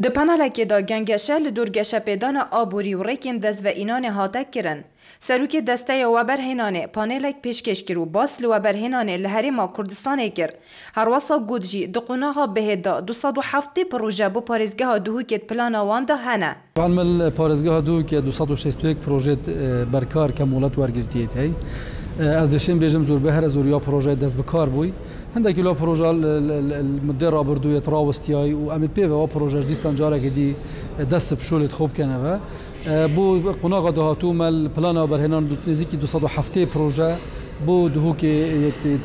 د پنالکی دا گنگشه لدورگشه پیدان آبوری و ریکین دست و اینان هاتک کرن. سروک دسته و برهنانه پانیلک پیشکش کرو باس و برهنانه لحری ما کردستان کر. هر واسا گودجی دقوناها بهدا 207 پروژه بو پارزگاه دوهوکت پلان واندا هنه. عمل پارزگاه دوهوکت 261 پروژه برکار کمولت ورگرتیت هی. از دشین بیجم زور بهر زوریا پروژه دست بکار بوی. هندکی لا پروژه المدیر رابردوی تراوستیای و امید پی و پروژه دیستان جاره که دی دست بشولت خوب کنه و بو قناق دهاتو مل پلان و برهنان نزدیکی 207 پروژه بو دهو که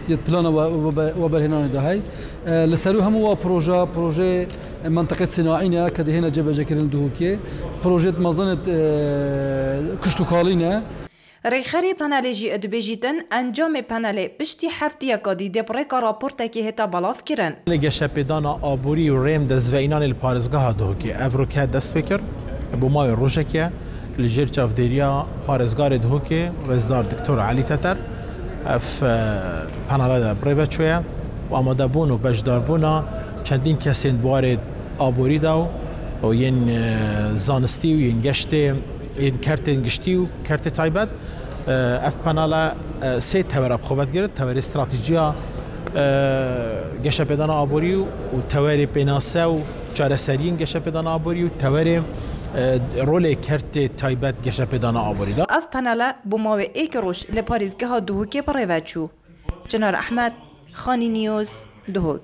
یت پلان و برهنان دهی لسرو همو پروژه منطقه صناعی که دهنا جبهه کردن دهو که پروژه مزنت کشتوکالینه. ریخری پنالجی ادبیجیتن انجام پناله پشتی هفته کادی دپرک راپورت که هتا بلاف کرن. لگه پیدان آبوری و ریم دست و اینان الپارزگاه دو که افروکه دست بکر با مای روشه که لجیر چافدریا پارزگار دو که رزدار دکتر علی تتر اف پناله دا بریوت شویه و آماده بون و بجدار بونا چندین کسی بوار آبوری داو و ین زانستی و ین گشته این کرت گشتی و کرت تایبت اف پناله سه توراب خوبت گرد تور استراتژیا گشه پیدان آبوری و تور پناسه و چارەسەریین گشه پیدان آبوری و تور رول کرت تایبت گشه پیدان آبوری دا اف پناله بوماوی ایک روش لپاریزگاه دوهوکی پریوت شو. جنار احمد خانی نیوز دهوک.